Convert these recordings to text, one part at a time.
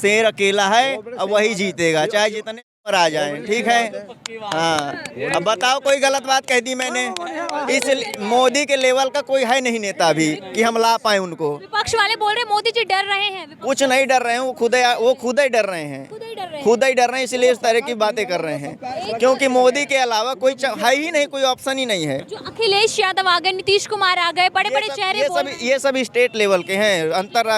शेर अकेला है और वही जीतेगा, चाहे जितने पर आ जाए, ठीक है। हाँ, अब बताओ कोई गलत बात कह दी मैंने? इस मोदी के लेवल का कोई है नहीं नेता अभी कि हम ला पाए उनको। विपक्ष वाले बोल रहे मोदी जी डर रहे हैं। कुछ नहीं डर रहे हैं, वो खुद ही डर रहे हैं, खुद ही डर रहे हैं, इसलिए इस तरह की बातें कर रहे हैं, क्योंकि मोदी के अलावा कोई है ही नहीं, कोई ऑप्शन ही नहीं है। जो अखिलेश यादव आ गए, नीतीश कुमार आ गए, बड़े बड़े चेहरे, ये सब स्टेट लेवल के हैं,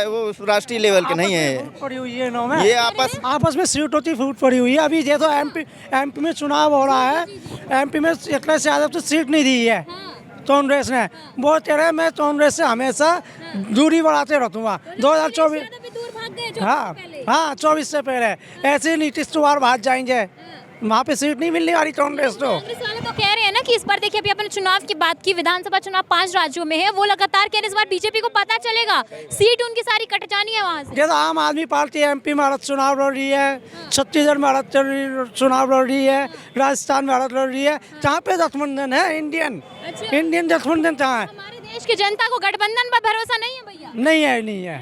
वो राष्ट्रीय लेवल के नहीं है। पड़ी हुई है इन्हों में, ये आपस में सीट होती फूट पड़ी हुई है। अभी ये तो एमपी में चुनाव हो रहा है, एमपी में अखिलेश यादव तो सीट नहीं दी है कांग्रेस ने। वो कह रहे मैं कांग्रेस से हमेशा दूरी बढ़ाते रहूँगा। 2024 हाँ 24 से पहले ऐसे ही नीतीश कुमार भाग जाएंगे, वहाँ पे सीट नहीं मिलने वाली कांग्रेस को। कांग्रेस वाले तो कह रहे हैं ना कि इस बार देखिए, अभी अपने चुनाव की बात की, विधानसभा चुनाव 5 राज्यों में है, वो लगातार कह रहे इस बार बीजेपी को पता चलेगा, सीट उनकी सारी कट जानी है वहाँ से। जैसे आम आदमी पार्टी एमपी में अलग चुनाव लड़ रही है, छत्तीसगढ़ में अलग चुनाव लड़ रही है, राजस्थान में अलग लड़ रही है, जहाँ पे गठबंधन है इंडियन गठबंधन कहाँ है? हमारे देश की जनता को गठबंधन पर भरोसा नहीं है भैया? नहीं है,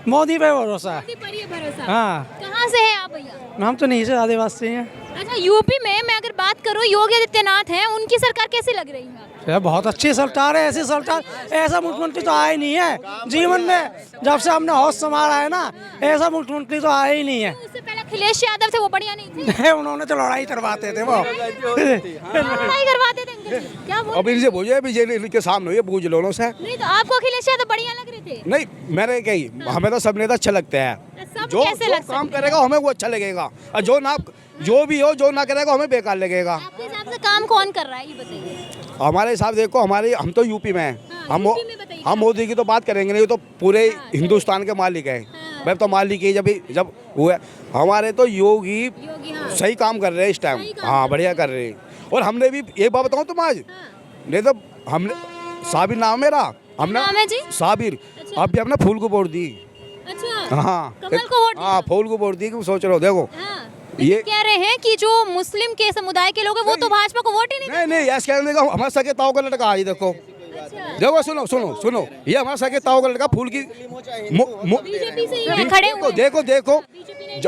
मोदी पे भरोसा है। मोदी पर ही भरोसा। हाँ, कहाँ से है आप भैया? हम तो नहीं से आदिवासी हैं। अच्छा, यूपी में मैं अगर बात करूं, योगी आदित्यनाथ हैं, उनकी सरकार कैसी लग रही है? ये बहुत अच्छी सरकार है, ऐसी सरकार, ऐसा मुख्यमंत्री तो आया ही नहीं है जीवन में। जब से हमने होश संभाला है ना, ऐसा मुख्यमंत्री तो आया ही नहीं है। उससे पहले अखिलेश यादव थे, वो बढ़िया नहीं थे? उन्होंने तो लड़ाई करवाते थे, वो लड़ाई करवाते थे। क्या बोल? अब इनसे पूछे, बीजेपी के सामने ये पूछ लो से। नहीं तो आपको अखिलेश यादव बढ़िया लग रहे थे? नहीं, मैंने कही हमें तो सब नेता अच्छा लगता है, सब जो कैसे लग काम सकते करेगा हमें वो अच्छा लगेगा, और जो भी हो जो ना करेगा हमें बेकार लगेगा। आपके हिसाब से काम कौन कर रहा है ये बताइए? हमारे हिसाब देखो, हम तो यूपी में हैं, यूपी में बताइए। हम मोदी की तो बात करेंगे नहीं, तो पूरे हिंदुस्तान के मालिक है। मैं तो मालिक ही जब हुआ, हमारे तो योगी सही काम कर रहे हैं इस टाइम। हाँ, बढ़िया कर रहे हैं। और हमने भी एक बात बताऊँ तुम आज, नहीं तो हमने साबिर नाम मेरा, हमने साबिर अब भी हमने फूल को वोट दी। अच्छा, हाँ, कमल को वोट दिया? हाँ, फूल को वोट दी। सोच रहे हो, देखो ये कह रहे हैं कि जो मुस्लिम के समुदाय के लोग हैं वो तो भाजपा को वोट ही नहीं नहीं ऐसे कहने का, हमारे सके ताऊ का लड़का आज देखो। देखो सुनो, ये हमारे सके ताऊ का लड़का फूल की बीजेपी से ही खड़े हुए। देखो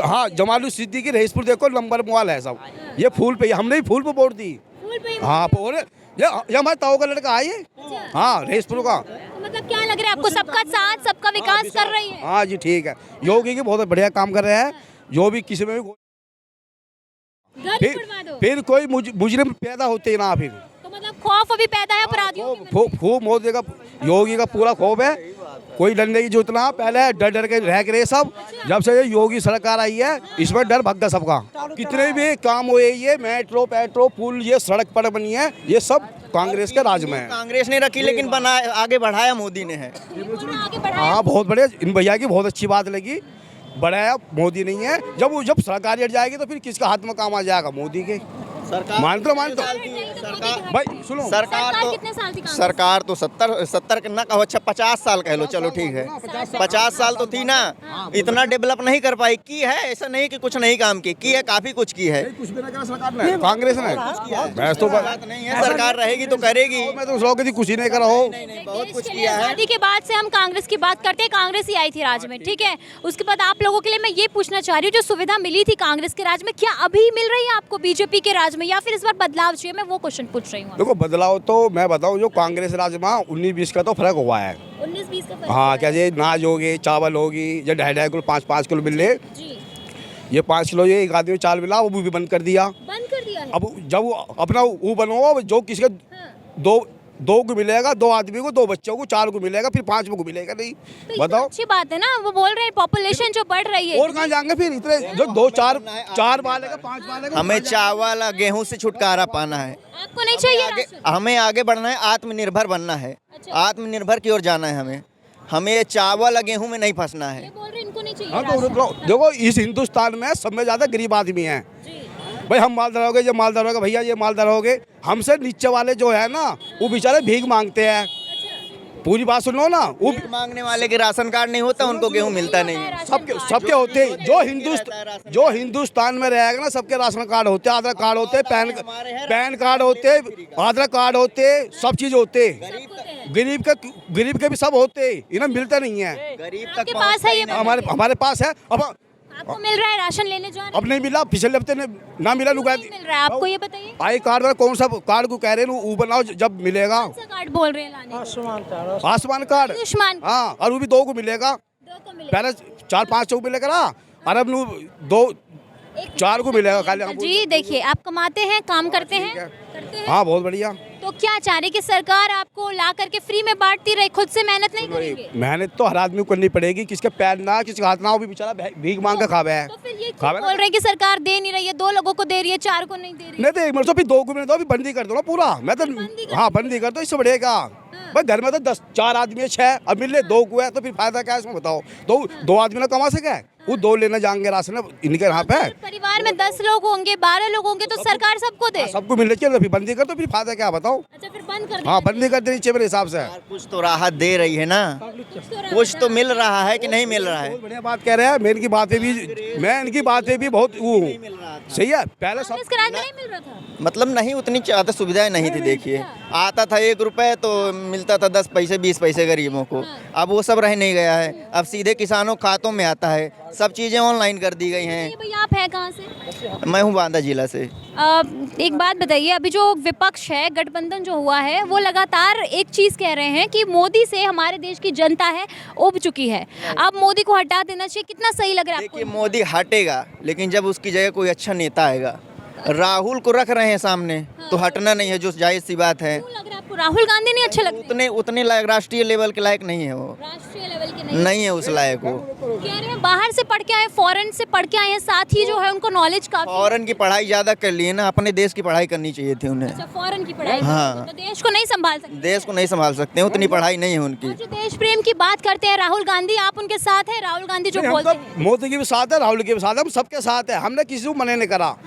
हाँ, जमालू सिद्दीकी रईसपुर देखो, नंबर मोबाइल है सब। ये फूल पे, हमने भी फूल पे वोट दी। हाँ, ये हमारे ताऊ का लड़का है ये। हाँ, रईसपुर का। मतलब क्या लग रहा है आपको, सबका साथ सबका विकास कर रही है? हाँ जी, ठीक है, योगी की बहुत बढ़िया काम कर रहे हैं। जो भी किसी में भी फिर कोई मुजरिम पैदा होते ना, फिर तो मतलब खौफ अभी पैदा है अपराधियों के? खूब मोदी का, योगी का पूरा खौफ है, कोई डरने की जरूरत ना। पहले डर के रह के सब, जब से ये योगी सरकार आई है इसमें डर भग गया सबका। कितने भी काम हुए, ये मेट्रो पुल, ये सड़क पर बनी है, ये सब कांग्रेस के राज में है। कांग्रेस ने रखी लेकिन आगे बढ़ाया मोदी ने है। हाँ, बहुत बढ़िया, इन भैया की बहुत अच्छी बात लगी, बढ़ाया मोदी नहीं है। जब सरकार हट जाएगी तो फिर किसका हाथ में काम आ जाएगा? मोदी के। मान तो भाई सुनो, सरकार तो 70 ना कहो, अच्छा 50 साल कह लो, चलो ठीक है, 50 साल तो थी ना, इतना डेवलप नहीं कर पाई। की है, ऐसा नहीं कि कुछ नहीं काम की है, काफी कुछ की है। कुछ भी ना करा सरकार ने, कांग्रेस ने। मैं तो बात नहीं है, सरकार रहेगी तो करेगी। मैं तो लोग कुछ ही नहीं करा हो, बहुत कुछ किया है। शादी के बाद से हम कांग्रेस की बात करते हैं, कांग्रेस ही आई थी राज में, ठीक है। उसके बाद आप लोगों के लिए मैं ये पूछना चाह रही हूँ, जो सुविधा मिली थी कांग्रेस के राज में, क्या अभी मिल रही है आपको बीजेपी के राज में, या फिर इस बार बदलाव चाहिए? मैं वो क्वेश्चन पूछ रही हूँ। देखो, बदलाव तो मैं बताऊँ, जो कांग्रेस राज में 19-20 का तो फर्क हुआ है। 19-20 का फर्क? हाँ, क्या ये नाज होगी, चावल होगी, जो 2.5 किलो 5 किलो मिल रहे, ये 5 किलो ये एक आदमी चावल मिला, वो भी बंद कर दिया है। अब जब वो अपना वो बनो, जो किसी का दो को मिलेगा, 2 आदमी को, 2 बच्चों को, 4 को मिलेगा, फिर 5 को मिलेगा नहीं। तो बताओ, अच्छी बात है ना, वो बोल रहे हैं पॉपुलेशन जो बढ़ रही है। और कहाँ जाएंगे फिर इतने, जो 2-4 वालेगा, 5 वालेगा। हमें चावल गेहूं से छुटकारा पाना है। आपको नहीं चाहिए? हमें आगे बढ़ना है, आत्मनिर्भर बनना है। आत्मनिर्भर की ओर जाना है हमें ये चावल और गेहूं में नहीं फंसना है। बोल रहे इनको नहीं चाहिए। हाँ, तो देखो, इस हिंदुस्तान में सब में ज्यादा गरीब आदमी है। भाई हम मालदार हो गए, ये मालदार हो गए, भैया ये मालदार हो गए, हमसे नीचे वाले जो है ना, वो बेचारे भीख मांगते हैं। पूरी बात सुन लो ना, वो मांगने वाले के राशन कार्ड नहीं होता, उनको गेहूं मिलता नहीं है। सबके होते, जो हिंदुस्तान में रहेगा ना, सबके राशन कार्ड होते, आधार कार्ड होते, पैन कार्ड होते, आधार कार्ड होते, सब चीज होते। गरीब के भी सब होते, इन्हें मिलता नहीं है। गरीब आपके पास है ये? हमारे पास है। अब आपको मिल रहा है राशन लेने जा रहे अब नहीं मिला, पिछले हफ्ते ने ना मिला, लुका हैं? मिल रहा है आपको, ये बताइए। आई कार्ड में कौन सा कार्ड को कह रहे हैं वो बनाओ जब मिलेगा। कौन सा कार्ड बोल रहे हैं लाने? Ayushman card, Ayushman card. हाँ, और वो भी 2 को मिलेगा। 2 को मिलेगा। पहले 4-5 को मिलेगा ना, और अब 2-4 को मिलेगा खाली हमको। जी देखिए, आप कमाते हैं, काम करते हैं, हाँ बहुत बढ़िया। तो क्या चाह रहे कि सरकार आपको ला करके फ्री में बांटती रहे, खुद से मेहनत नहीं करेंगे? मेहनत तो हर आदमी को करनी पड़ेगी, किसके पैर ना किसके हाथ ना, वो भी बेचारा भीख मांग के खावे है। तो फिर ये क्यों बोल रहे हैं कि सरकार दे नहीं रही है, 2 लोगों को दे रही है, 4 को नहीं दे रही है? नहीं तो एक मिनट तो फिर 2 को मिले तो अभी बंदी कर दो ना पूरा। मैं तो हाँ बंदी कर दो, इससे बढ़ेगा। भाई घर में तो 4 आदमी है, 6 अब मिल रहे 2 को है, तो फिर फायदा क्या है इसमें बताओ। 2 आदमी ना कमा सके, वो 2 लेने जाएंगे राशन इनके यहाँ पे। परिवार में 10 लोग होंगे, 12 लोग होंगे, तो सरकार सबको दे। सबको मिलने चाहिए, फिर बंदी कर दो, फिर फायदा क्या बताओ। अच्छा फिर बंद कर हाँ बंदी कर देनी चाहिए मेरे हिसाब से। कुछ तो राहत दे रही है ना, कुछ तो मिल रहा है कि नहीं मिल रहा है? बहुत बढ़िया बात कह रहे हैं। मैं इनकी बातें भी बहुत वो सही है। पहले सब कांग्रेस के राज में नहीं मिल रहा था। मतलब नहीं, उतनी ज़्यादा सुविधाएं नहीं थी। देखिए, आता था 1 रुपए तो मिलता था 10 पैसे 20 पैसे गरीबों को। अब वो सब रह नहीं गया है, अब सीधे किसानों खातों में आता है। सब चीज़ें ऑनलाइन कर दी गई हैं। भैया आप हैं कहाँ से? मैं हूँ बांदा जिला से। एक बात बताइए, अभी जो विपक्ष है, गठबंधन जो हुआ है, वो लगातार एक चीज़ कह रहे हैं कि मोदी से हमारे देश की जनता है उब चुकी है, अब मोदी को हटा देना चाहिए। कितना सही लग रहा है आपको? देखिए, मोदी हटेगा, लेकिन जब उसकी जगह कोई अच्छा नेता आएगा। राहुल को रख रहे हैं सामने, तो हटना नहीं है, जो जायज़ सी बात है। क्यों लग रहा है आपको राहुल गांधी नहीं अच्छे लगते? उतने लायक, राष्ट्रीय लेवल के लायक नहीं है वो, राष्ट्रीय लेवल के नहीं है उस लायक वो। कह रहे हैं बाहर से पढ़ के आए, फॉरेन से पढ़ के आए हैं, साथ ही जो है उनको नॉलेज काफी। फॉरेन की पढ़ाई ज़्यादा कर ली है ना, अपने देश की पढ़ाई करनी चाहिए थी उन्हें। अच्छा, फॉरेन की पढ़ाई हाँ। तो देश को नहीं संभाल सकते। देश को नहीं संभाल सकते हैं, उतनी पढ़ाई नहीं है उनकी। और जो देश प्रेम की बात करते हैं राहुल गांधी, आप उनके साथ हैं? राहुल गांधी जो हम बोलते तो हैं मोदी के भी साथ है, राहुल के भी साथ है, हम सबके साथ है। हमने किसी को मना नहीं करा।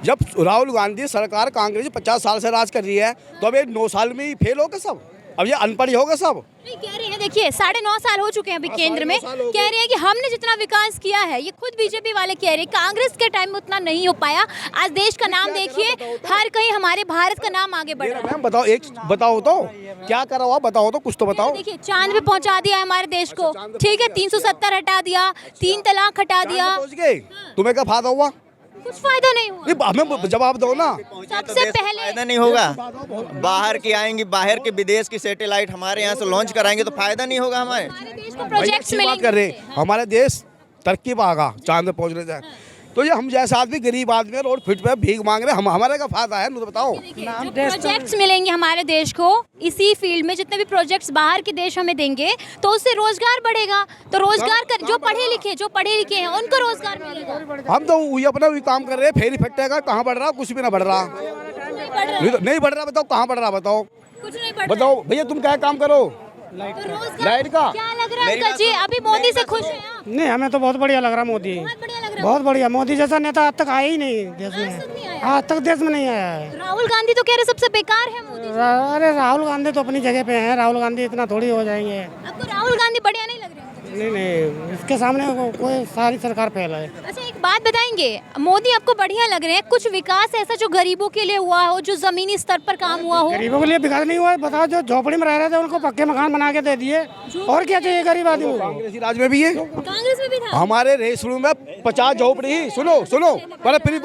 जब राहुल गांधी सरकार कांग्रेस 50 साल से राज कर रही है, तो अब ये 9 साल में ही फेल होगा सब। अब ये अनपढ़ ही होगा सब। नहीं, कह रहे हैं देखिए 9.5 साल हो चुके हैं अभी केंद्र में। कह रहे हैं कि हमने जितना विकास किया है, ये खुद बीजेपी वाले कह रहे हैं, कांग्रेस के टाइम में उतना नहीं हो पाया। आज देश का नाम देखिए, हर कहीं हमारे भारत का नाम आगे बढ़ रहा है। मैम बताओ, एक बताओ तो क्या करा हुआ, बताओ तो, कुछ तो बताओ। देखिए, चांद पे पहुंचा दिया है हमारे देश को, ठीक है, 370 हटा दिया, 3 तलाक हटा दिया। पहुंच गए, तुम्हें क्या फायदा हुआ? कुछ फायदा नहीं हुआ। हमें जवाब दो ना। सबसे पहले फायदा नहीं होगा। बाहर की आएंगी, बाहर के विदेश की सैटेलाइट हमारे यहाँ से लॉन्च कराएंगे तो फायदा नहीं होगा हमारे देश को भाई प्रोजेक्ट्स अच्छी बात मिलेंगे। कर रहे हैं, हमारे देश तरक्की पे आगा, चांद पे पहुंचने जाए। तो ये हम जैसा आदमी, गरीब आदमी, रोड फिट पे भीख मांग रहे, हम हमारे का फायदा है? तो बताओ। जो प्रोजेक्ट्स मिलेंगे हमारे देश को इसी फील्ड में, जितने भी प्रोजेक्ट्स बाहर के देश हमें देंगे, तो उससे रोजगार बढ़ेगा। तो रोजगार कर, जो पढ़े लिखे हैं उनको रोजगार मिलेगा। हम तो वही अपना वही काम कर रहे हैं, फेरी फट्टे का कहाँ बढ़ रहा, कुछ भी ना बढ़ रहा। नहीं बढ़ रहा, बताओ कहाँ बढ़ रहा, बताओ कुछ नहीं बढ़ बताओ भैया, तुम क्या काम करो? तो रोजगार लाइट का क्या लग रहा है अंकल जी? अभी मोदी से खुश हैं आप? नहीं, हमें तो बहुत बढ़िया लग रहा मोदी, बहुत बढ़िया लग रहा बहुत बढ़िया। मोदी जैसा नेता आज तक आया ही नहीं देश है। आज तक नहीं में, आया। आज तक देश में नहीं आया है। राहुल गांधी तो कह रहे सबसे बेकार है मोदी जी। अरे राहुल गांधी तो अपनी जगह पे हैं, राहुल गांधी इतना थोड़ी हो जाएंगे। आपको राहुल गांधी बढ़िया नहीं लग रहे? नहीं, इसके सामने कोई सारी सरकार फेल है। अच्छा, एक बात बताएंगे, मोदी आपको बढ़िया लग रहे हैं, कुछ विकास ऐसा जो गरीबों के लिए हुआ हो, जो जमीनी स्तर पर काम हुआ हो? गरीबों के लिए विकास नहीं हुआ है, बताओ। जो झोपड़ी में रह रहे थे उनको पक्के मकान बना के दे दिए, और क्या चाहिए गरीब आदमी को? कांग्रेसी राज में भी है, कांग्रेस में भी था। हमारे रेसलू में 50 झोपड़ी। सुनो पहले पूरी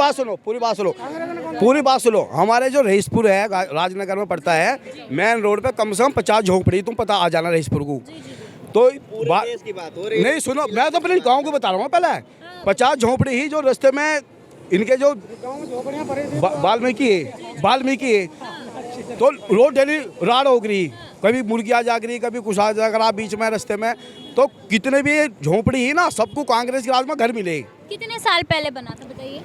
बात सुनो। हमारे जो रईसपुर है, राजनगर में पड़ता है, मेन रोड पे कम से कम 50 झोपड़ी। तुम पता आ जाना रईसपुर को। तो देश की बात हो रही है। नहीं सुनो, मैं तो अपने गांव को बता रहा हूँ। पहले 50 झोपड़ी ही जो रास्ते में इनके जो वाल्मीकि है, तो रोड डेली राड हो गई, कभी मुर्गी आ जा गई, कभी कुछ आ जा करा बीच में रास्ते में। तो कितने भी झोपड़ी ही ना, सबको कांग्रेस के राज में घर मिले। कितने साल पहले बना था बताइए?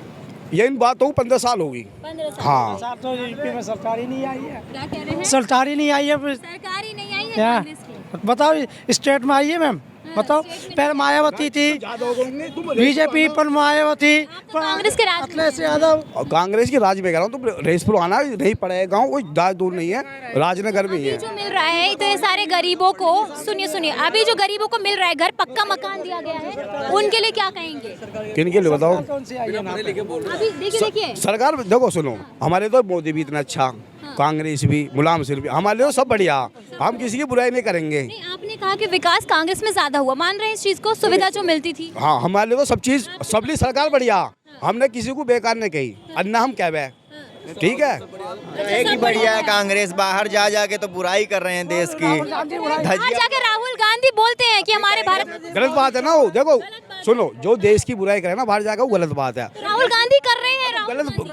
ये इन बात हो 15 साल होगी। 15 साल। हाँ, तो यूपी में सरकार ही नहीं आई है, क्या कह रहे हैं? सरकार ही नहीं आई है। सरकार ही नहीं आई है क्या कांग्रेस की। बताओ, स्टेट में आई है मैम, बताओ। पहले मायावती थी, बीजेपी पर मायावती, तो कांग्रेस के राज में अखिलेश यादव। और कांग्रेस के राज में कह रहा हूँ, तुम रेसपुर आना नहीं पड़ेगा, गाँव कोई ज़्यादा दूर नहीं है, राजनगर में ही है। जो मिल रहा है इतने सारे गरीबों को, सुनिए, अभी जो गरीबों को मिल रहा है, घर पक्का मकान दिया गया है, उनके लिए क्या कहेंगे? किन के लिए बताओ? अभी देखिए सरकार देखो, सुनो, हमारे तो मोदी भी इतना अच्छा, कांग्रेस भी, मुलायम सिंह भी, हमारे लिए तो सब बढ़िया। हम किसी की बुराई नहीं करेंगे। नहीं, आपने आपने कहा कि विकास कांग्रेस में ज्यादा हुआ, मान रहे हैं इस चीज को, सुविधा जो मिलती थी। हाँ, हमारे लिए तो सब चीज़ सबली सरकार बढ़िया, हमने किसी को बेकार नहीं कही, अन्ना हम कह रहे, ठीक है। एक ही बढ़िया है कांग्रेस, बाहर जा जाके तो बुराई कर रहे हैं देश की। बाहर जाके राहुल गांधी बोलते हैं कि हमारे भारत, गलत बात है ना वो, देखो सुनो, जो देश की बुराई करे ना बाहर जाकर, वो गलत बात है, राहुल गांधी कर रहे हैं।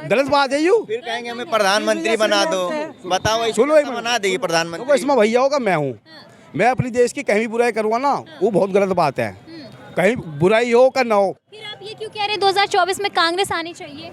गलत बात है। यू फिर कहेंगे हमें प्रधानमंत्री बना दो, बताओ सुनो, एक बना देगी देखो, प्रधानमंत्री। इसमें भैया होगा, मैं हूँ, मैं अपनी देश की कहीं भी बुराई करूँगा ना, वो बहुत गलत बात है, कहीं बुराई हो का ना हो। फिर आप ये क्यों कह रहे हैं 2024 में कांग्रेस आनी चाहिए?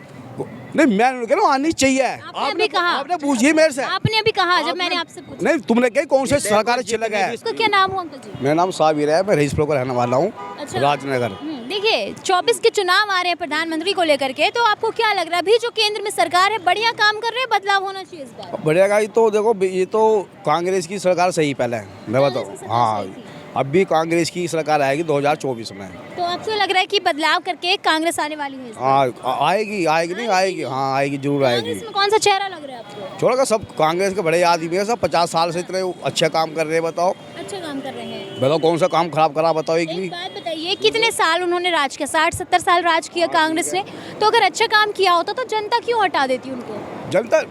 नहीं, मैं कह रहा हूँ आनी चाहिए। आपने कहा, आपने पूछी मेरे से, आपने अभी कहा जब मैंने आपसे पूछा। नहीं तुमने कही कौन से सरकार अच्छी लगा है। इसका क्या नाम हुआ अंकल जी? मेरा नाम साबिर है, मैं रईसपुर का रहने वाला हूँ, अच्छा। राजनगर। देखिए 24 के चुनाव आ रहे हैं प्रधानमंत्री को लेकर के, तो आपको क्या लग रहा है अभी जो केंद्र में सरकार है बढ़िया काम कर रहे हैं, बदलाव होना चाहिए इस बार? बढ़िया का तो देखो, ये तो कांग्रेस की सरकार सही पहले मैं कांग्रेस की बताऊँ। सरकार हाँ, सही थी। अब भी कांग्रेस की सरकार आएगी 2024 में। तो आपको लग रहा है कि बदलाव करके कांग्रेस आने वाली है इस बार? हाँ, आएगी नहीं आएगी, हाँ आएगी, जरूर आएगी। कांग्रेस में कौन सा चेहरा लग रहा है आपको? छोड़ो, सब कांग्रेस के बड़े आदमी है, सब 50 साल से इतने अच्छे काम कर रहे हैं। बताओ अच्छा काम कर रहे हैं। बताओ कौन सा काम खराब करा, बताओ एक भी। एक बात बताइए, कितने साल उन्होंने राज किया? 60-70 साल राज किया कांग्रेस ने, तो अगर अच्छा काम किया होता तो जनता क्यों हटा देती उनको? जनता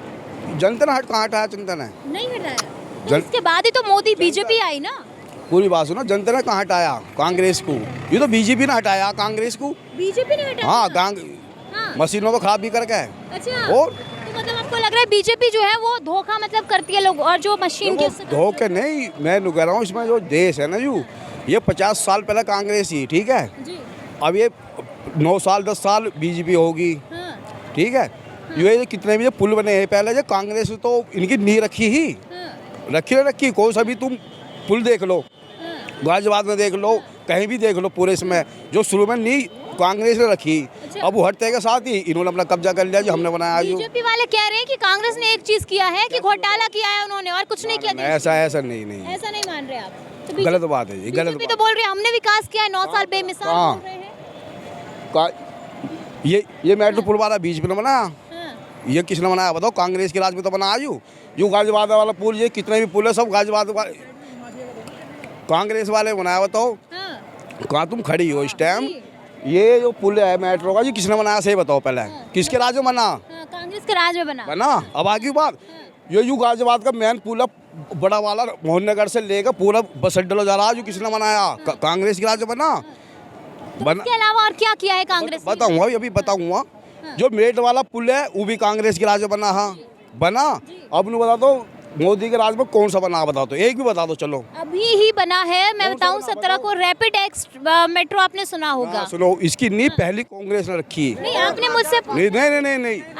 ने कहाँ हटाया, जनता ने नहीं हटाया। तो इसके बाद ही तो मोदी बीजेपी आई ना। पूरी बात सुनो, जनता ने कहाँ हटाया कांग्रेस को, ये तो बीजेपी ने हटाया कांग्रेस को। बीजेपी ने हटाया? हाँ, मशीनों को खराब भी करके। अच्छा, और तो मतलब आपको लग रहा है बीजेपी जो है वो धोखा मतलब करती है लोग, और जो मशीन के धोखे नहीं, मैं कह रहा हूँ, इसमें जो देश है ना ये 50 साल पहले कांग्रेस ही, ठीक है, जी। अब ये 9 साल 10 साल बीजेपी होगी, हाँ, ठीक है। ये कितने भी जो पुल बने हैं पहले, जो कांग्रेस तो इनकी नींव रखी ही, हाँ, रखी कौन सा भी तुम पुल देख लो, हाँ। गाजियाबाद में देख लो, कहीं भी देख लो, पूरे इसमें जो शुरू में नींव कांग्रेस ने रखी, अब वो हटते के साथ ही इन्होंने अपना कब्जा कर लिया, जो हमने बनाया। जो बीजेपी वाले कह रहे हैं कि कांग्रेस ने एक चीज किया है कि घोटाला किया है उन्होंने और कुछ नहीं किया। ऐसा ऐसा नहीं ऐसा नहीं मान रहे आप? तो गलत बात है, ये गलत बीजेपी तो बोल रहे हैं हमने विकास किया है, 9 साल बेमिसाल हाँ। बोल रहे हैं। ये मेट्रो पुल वाला बीजेपी ने बनाया, हाँ, ये किसने बनाया बताओ? कांग्रेस के राज में तो बना जो गाजियाबाद वाला पुल, ये कितने भी पुल है सब गाजियाबाद कांग्रेस वाले बनाया। बताओ हाँ, कहाँ तुम खड़ी हो इस टाइम? ये जो पुल है मेट्रो का, ये किसने बनाया सही बताओ पहले? किसके राज में बना? हाँ, कांग्रेस के राज में बना। अब आगे बात, ये यू गाजियाबाद का मेन पुल है, बड़ा वाला मोहन नगर से लेकर पूरा बस अड्डा जा रहा है, जो किसने बनाया? कांग्रेस के राज में बना। इसके अलावा और क्या किया है कांग्रेस ने? बताऊंगा, अभी बताऊंगा। जो मेट वाला पुल है वो भी कांग्रेस के राज में बना। हाँ बना। अब नहीं बता दो मोदी के राज में कौन सा बना, बता दो, एक भी बता दो। चलो अभी ही बना है, मैं बताऊं 17 को रैपिड एक्स मेट्रो आपने सुना होगा। सुनो, इसकी नींव पहली कांग्रेस ने रखी। नहीं आपने मुझसे नहीं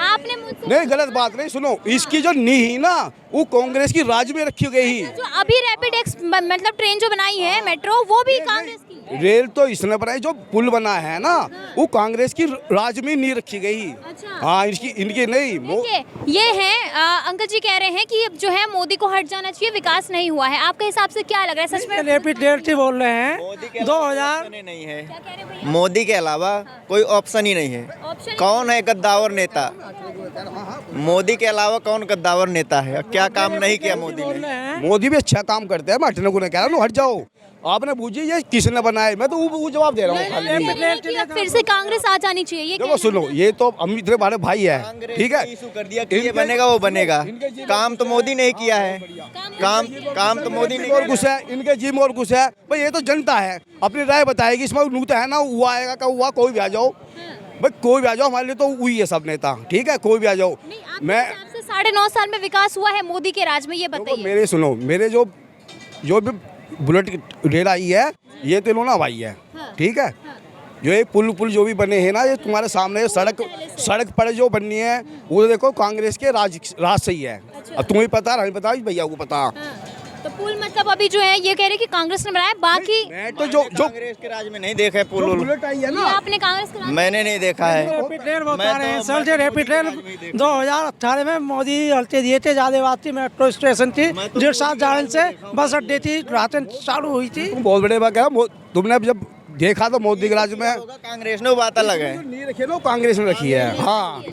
आपने मुझसे नहीं, गलत बात नहीं। सुनो, इसकी जो नींव है ना वो कांग्रेस की राज में रखी गई। जो अभी रैपिड एक्स मतलब ट्रेन जो बनाई है मेट्रो, वो भी कांग्रेस की। रेल तो इसने बनाई, जो पुल बना है ना वो कांग्रेस की राज में नींव रखी गई। अच्छा। हाँ, इनकी नहीं। देखिए ये है अंकल जी कह रहे हैं कि जो है मोदी को हट जाना चाहिए, विकास नहीं हुआ है। आपके हिसाब से क्या लग रहा है? सच में रेपिडेंट बोल रहे हैं। मोदी के 2000 नहीं है, क्या कह रहे हैं भैया? मोदी के अलावा कोई ऑप्शन ही नहीं है। ऑप्शन कौन है गद्दावर नेता? मोदी के अलावा कौन गद्दावर नेता है? क्या काम नहीं किया मोदी बोल ने? रहे हैं। मोदी भी अच्छा काम करते हैं, मैं हटने को नहीं कह रहा हूँ, हट जाओ। आपने पूछी ये किसने बनाए, मैं तो वो जवाब दे रहा हूँ खाली। कि अब फिर से कांग्रेस आ जानी चाहिए, ये देखो सुनो, ये तो हम इतने बड़े भाई है, ठीक है। इशू कर दिया कि ये बनेगा वो बनेगा। काम तो मोदी ने ही किया है। काम तो मोदी ने और कुछ है, इनके जी में और कुछ है भाई। ये तो जनता है, अपनी राय बताएगी। इसमें नूता है ना, हुआ आएगा का हुआ, कोई भी आ जाओ भाई, कोई भी आ जाओ, हमारे लिए तो वही है सब नेता, ठीक है, कोई भी आ जाओ। मैं 9.5 साल में विकास हुआ है मोदी के राज में, ये बताइए। मेरे सुनो, मेरे जो भी बुलेट रेल आई है ये तो इन्होंने हवाई है, ठीक है। जो ये पुल जो भी बने हैं ना, ये तुम्हारे सामने सड़क पर जो बननी है वो देखो कांग्रेस के राज से ही है। अब तुम्हें पता, हमें पता, भैया को पता। तो पुल मतलब अभी जो है ये कह रहे कि कांग्रेस ने बनाया, बाकी मैं तो जो कांग्रेस के राज में नहीं देखा है पुल। बुलेट आई है ये ना, आपने कांग्रेस के राज में मैंने नहीं देखा है। रैपिड रेल बता रहे हैं सर जी। रैपिड रेल 2018 में मोदी हल्ते दिए थे, जादेवाद थी मेट्रो स्टेशन थी, 1.5 साल से बस अड्डे थी, रातें चालू हुई थी। तुम बहुत बड़े बात है। तुमने जब देखा तो मोदी के राज में कांग्रेस ने वो बात अलग है। नहीं रखी ना, कांग्रेस ने रखी है। हाँ।